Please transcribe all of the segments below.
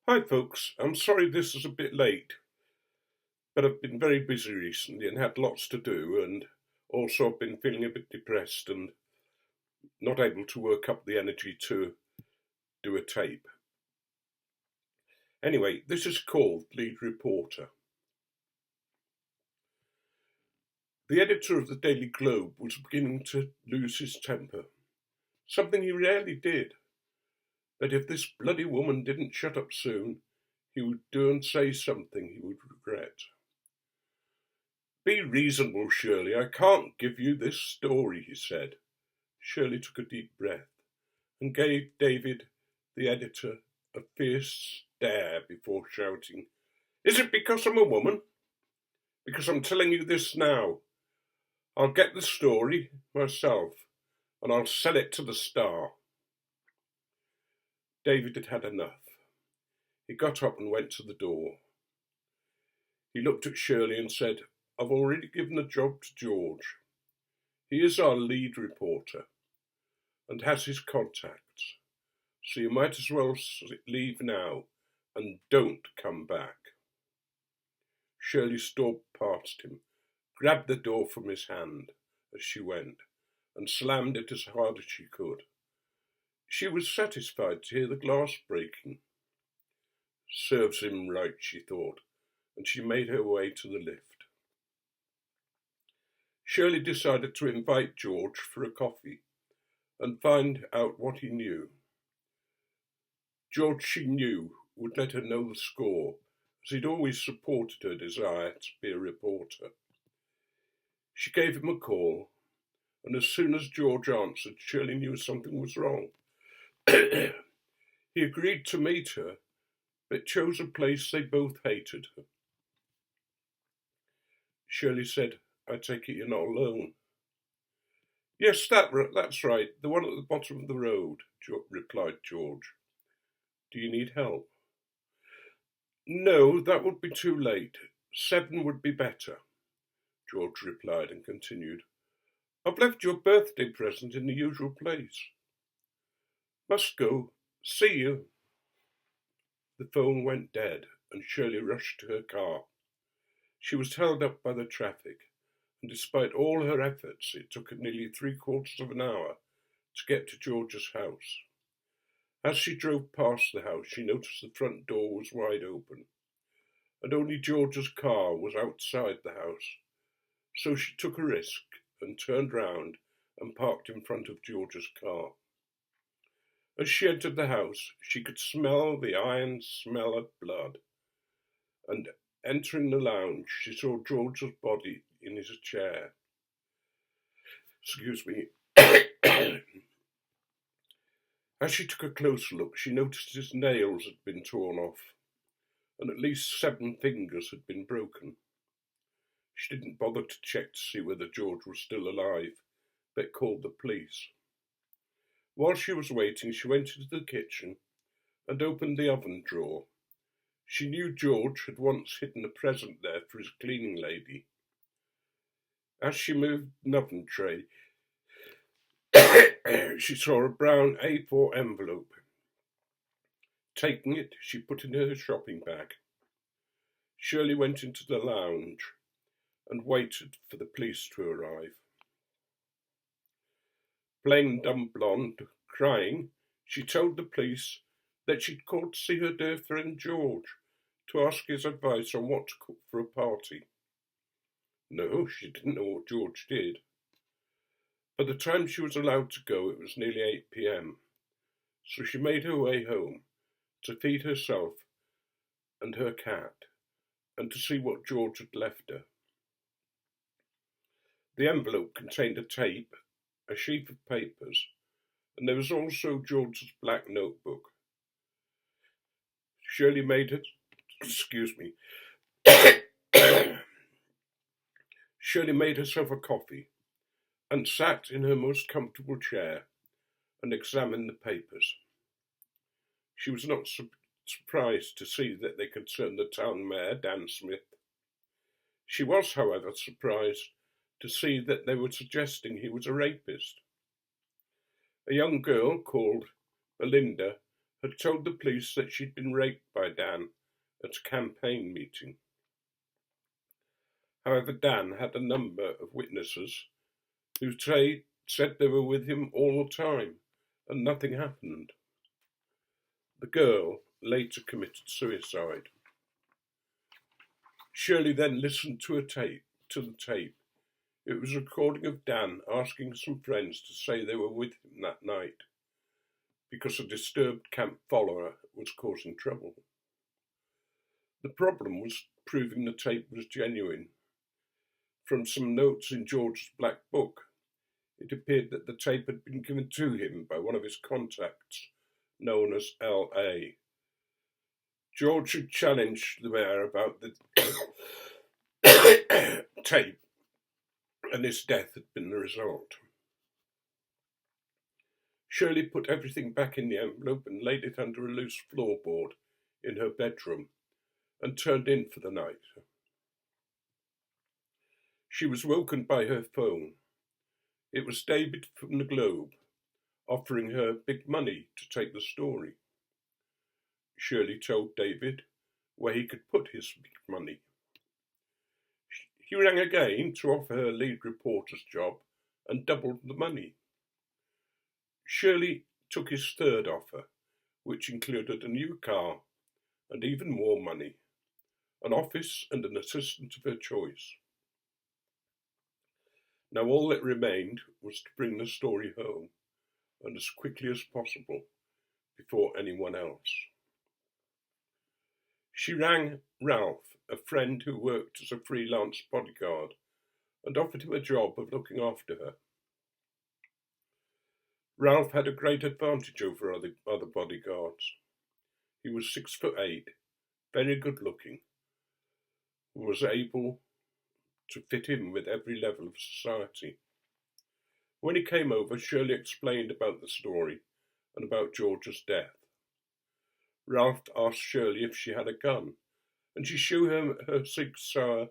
Hi folks, I'm sorry this is a bit late, but I've been very busy recently and had lots to do, and also I've been feeling a bit depressed and not able to work up the energy to do a tape. Anyway, this is called Lead Reporter. The editor of the Daily Globe was beginning to lose his temper, something he rarely did. But if this bloody woman didn't shut up soon, he would do and say something he would regret. Be reasonable, Shirley. I can't give you this story, he said. Shirley took a deep breath and gave David, the editor, a fierce stare before shouting, Is it because I'm a woman? Because I'm telling you this now. I'll get the story myself and I'll sell it to the Star. David had had enough. He got up and went to the door. He looked at Shirley and said, I've already given the job to George. He is our lead reporter and has his contacts, so you might as well leave now and don't come back. Shirley stalked past him, grabbed the door from his hand as she went, and slammed it as hard as she could. She was satisfied to hear the glass breaking. Serves him right, she thought, and she made her way to the lift. Shirley decided to invite George for a coffee and find out what he knew. George, she knew, would let her know the score, as he'd always supported her desire to be a reporter. She gave him a call, and as soon as George answered, Shirley knew something was wrong. He agreed to meet her, but chose a place they both hated her. Shirley said, I take it you're not alone. Yes, that's right, the one at the bottom of the road, replied George. Do you need help? No, that would be too late. 7 would be better, George replied and continued. I've left your birthday present in the usual place. Must go. See you. The phone went dead and Shirley rushed to her car. She was held up by the traffic, and despite all her efforts, it took her nearly 3/4 of an hour to get to George's house. As she drove past the house, she noticed the front door was wide open, and only George's car was outside the house. So she took a risk and turned round and parked in front of George's car. As she entered the house, she could smell the iron smell of blood, and entering the lounge, she saw George's body in his chair. Excuse me. As she took a closer look, she noticed his nails had been torn off, and at least 7 fingers had been broken. She didn't bother to check to see whether George was still alive, but called the police. While she was waiting, she went into the kitchen and opened the oven drawer. She knew George had once hidden a present there for his cleaning lady. As she moved an oven tray, she saw a brown A4 envelope. Taking it, she put it in her shopping bag. Shirley went into the lounge and waited for the police to arrive. Plain dumb blonde, crying, she told the police that she'd called to see her dear friend George to ask his advice on what to cook for a party. No, she didn't know what George did. By the time she was allowed to go, it was nearly 8 p.m, so she made her way home to feed herself and her cat and to see what George had left her. The envelope contained a tape, a sheaf of papers, and there was also George's black notebook. Shirley made it. Shirley made herself a coffee and sat in her most comfortable chair and examined the papers. She was not surprised to see that they concerned the town mayor, Dan Smith. She was, however, surprised to see that they were suggesting he was a rapist. A young girl called Belinda had told the police that she'd been raped by Dan at a campaign meeting. However, Dan had a number of witnesses who said they were with him all the time and nothing happened. The girl later committed suicide. Shirley then listened to the tape. It was a recording of Dan asking some friends to say they were with him that night because a disturbed camp follower was causing trouble. The problem was proving the tape was genuine. From some notes in George's black book, it appeared that the tape had been given to him by one of his contacts, known as L.A. George had challenged the mayor about the tape, and his death had been the result. Shirley put everything back in the envelope and laid it under a loose floorboard in her bedroom and turned in for the night. She was woken by her phone. It was David from the Globe, offering her big money to take the story. Shirley told David where he could put his big money. He rang again to offer her lead reporter's job and doubled the money. Shirley took his third offer, which included a new car and even more money, an office and an assistant of her choice. Now all that remained was to bring the story home, and as quickly as possible, before anyone else. She rang Ralph, a friend who worked as a freelance bodyguard, and offered him a job of looking after her. Ralph had a great advantage over other bodyguards. He was 6'8", very good looking, and was able to fit in with every level of society. When he came over, Shirley explained about the story and about George's death. Ralph asked Shirley if she had a gun, and she showed him her Sig Sauer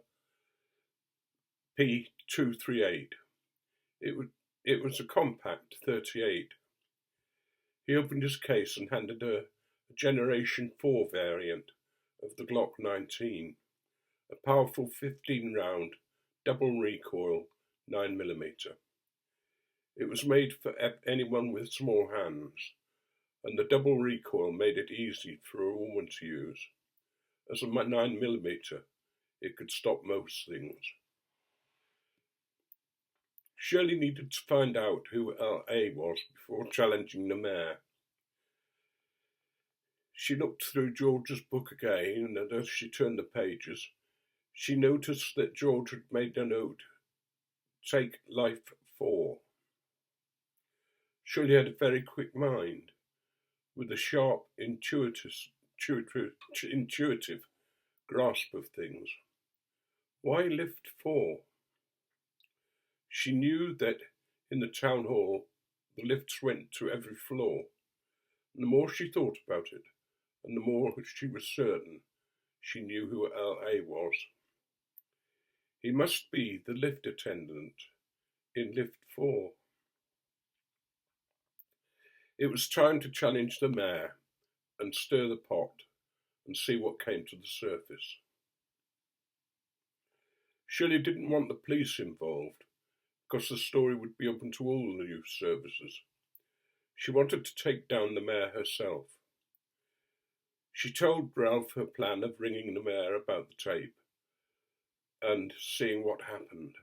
P238. It was a compact 38. He opened his case and handed her a Generation 4 variant of the Glock 19, a powerful 15-round, double recoil 9mm. It was made for anyone with small hands, and the double recoil made it easy for a woman to use. As a 9mm, it could stop most things. Shirley needed to find out who L.A. was before challenging the mayor. She looked through George's book again, and as she turned the pages, she noticed that George had made a note, "Take life 4." Shirley had a very quick mind, with a sharp, intuitive grasp of things. Why lift 4? She knew that in the town hall the lifts went to every floor, and the more she thought about it, and the more she was certain she knew who L.A. was. He must be the lift attendant in lift 4. It was time to challenge the mayor and stir the pot and see what came to the surface. Shirley didn't want the police involved, because the story would be open to all the news services. She wanted to take down the mayor herself. She told Ralph her plan of ringing the mayor about the tape and seeing what happened.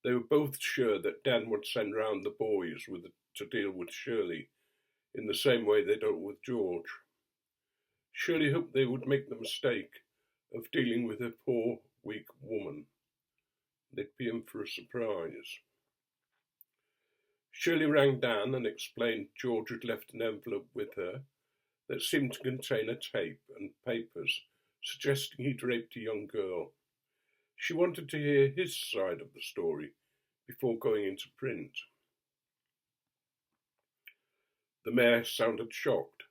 They were both sure that Dan would send round the boys to deal with Shirley in the same way they dealt with George. Shirley hoped they would make the mistake of dealing with a poor, weak woman. They'd be in for a surprise. Shirley rang Dan and explained George had left an envelope with her that seemed to contain a tape and papers suggesting he'd raped a young girl. She wanted to hear his side of the story before going into print. The mayor sounded shocked,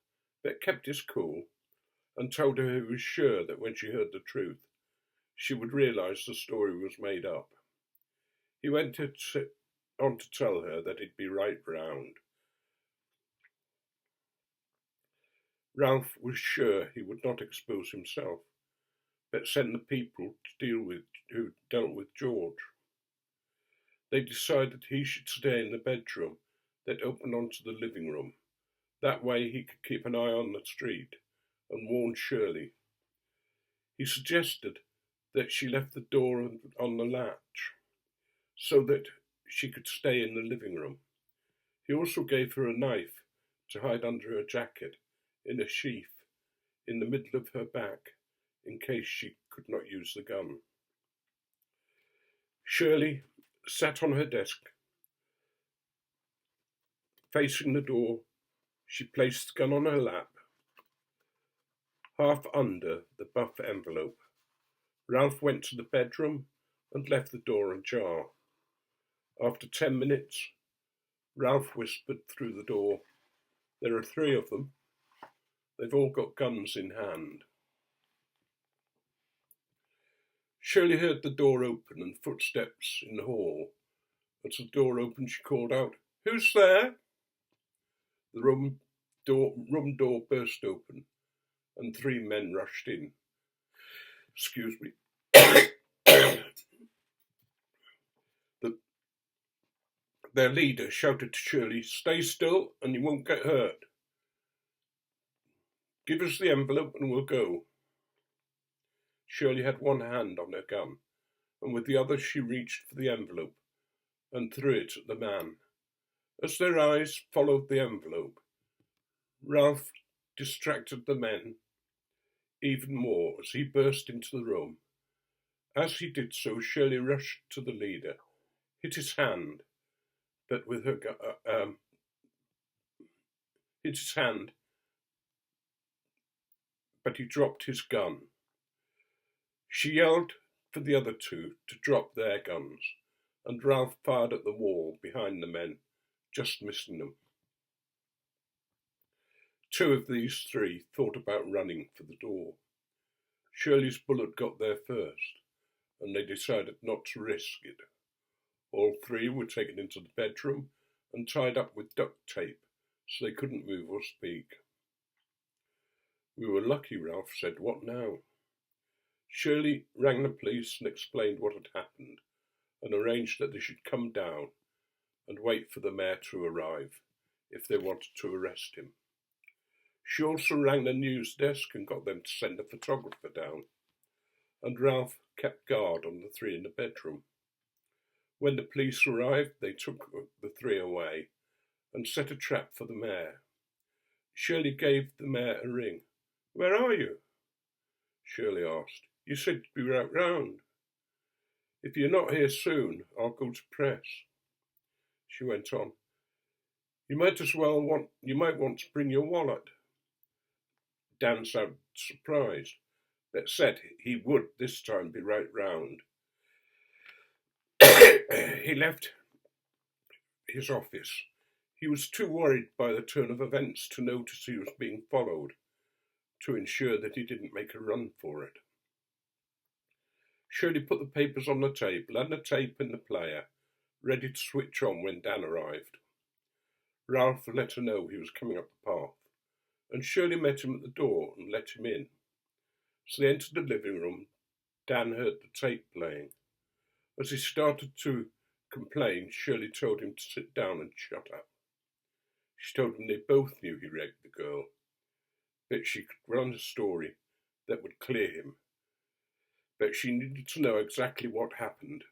but kept his cool and told her he was sure that when she heard the truth, she would realise the story was made up. He went on to tell her that he'd be right round. Ralph was sure he would not expose himself, but sent the people who dealt with George. They decided he should stay in the bedroom that opened onto the living room. That way he could keep an eye on the street and warn Shirley. He suggested that she left the door on the latch so that she could stay in the living room. He also gave her a knife to hide under her jacket in a sheath in the middle of her back in case she could not use the gun. Shirley sat on her desk, facing the door. She placed the gun on her lap, half under the buff envelope. Ralph went to the bedroom and left the door ajar. After 10 minutes, Ralph whispered through the door, "There are 3 of them. They've all got guns in hand." Shirley heard the door open and footsteps in the hall. As the door opened, she called out, "Who's there?" The room door burst open, and 3 men rushed in. Excuse me. Their leader shouted to Shirley, "Stay still and you won't get hurt. Give us the envelope and we'll go." Shirley had one hand on her gun, and with the other she reached for the envelope and threw it at the man. As their eyes followed the envelope, Ralph distracted the men even more as he burst into the room. As he did so, Shirley rushed to the leader, hit his hand, but he dropped his gun. She yelled for the other 2 to drop their guns, and Ralph fired at the wall behind the men, just missing them. 2 of these 3 thought about running for the door. Shirley's bullet got there first, and they decided not to risk it. All 3 were taken into the bedroom and tied up with duct tape so they couldn't move or speak. "We were lucky," Ralph said. "What now?" Shirley rang the police and explained what had happened and arranged that they should come down and wait for the mayor to arrive if they wanted to arrest him. She also rang the news desk and got them to send a photographer down, and Ralph kept guard on the 3 in the bedroom. When the police arrived, they took the 3 away and set a trap for the mayor. Shirley gave the mayor a ring. "Where are you?" Shirley asked. "You said you'd be right round." "If you're not here soon, I'll go to press." She went on. You might want to bring your wallet." Dan sounded surprised, but said he would this time be right round. He left his office. He was too worried by the turn of events to notice he was being followed, to ensure that he didn't make a run for it. Shirley put the papers on the table and the tape in the player, ready to switch on when Dan arrived. Ralph let her know he was coming up the path, and Shirley met him at the door and let him in. So they entered the living room. Dan heard the tape playing. As he started to complain, Shirley told him to sit down and shut up. She told him they both knew he raped the girl, that she could run a story that would clear him, but she needed to know exactly what happened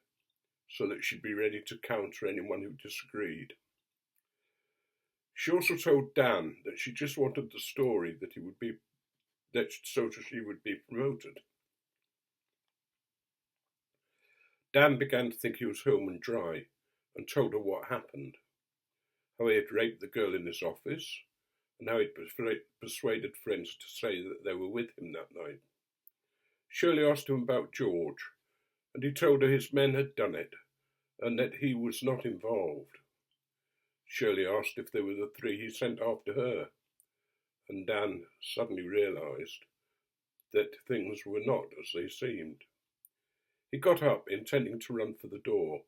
so that she'd be ready to counter anyone who disagreed. She also told Dan that she just wanted the story that she would be promoted. Dan began to think he was home and dry and told her what happened, how he had raped the girl in his office and how he'd persuaded friends to say that they were with him that night. Shirley asked him about George, and he told her his men had done it and that he was not involved. Shirley asked if they were the 3 he sent after her, and Dan suddenly realised that things were not as they seemed. He got up, intending to run for the door,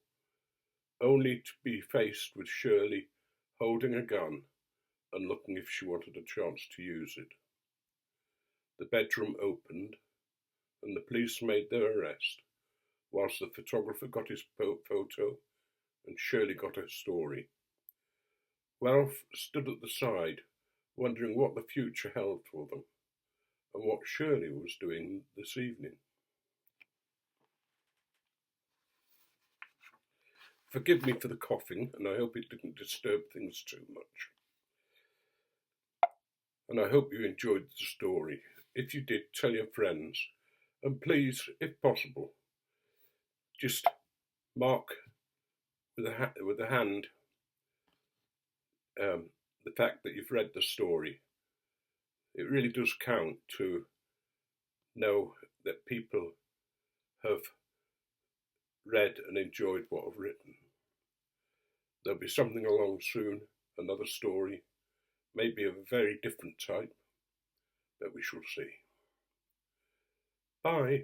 only to be faced with Shirley holding a gun and looking if she wanted a chance to use it. The bedroom opened, and the police made their arrest, whilst the photographer got his photo and Shirley got her story. Ralph stood at the side, wondering what the future held for them, and what Shirley was doing this evening. Forgive me for the coughing, and I hope it didn't disturb things too much. And I hope you enjoyed the story. If you did, tell your friends. And please, if possible, just mark with a hand the fact that you've read the story. It really does count to know that people have read and enjoyed what I've written. There'll be something along soon, another story, maybe of a very different type, but we shall see. Bye.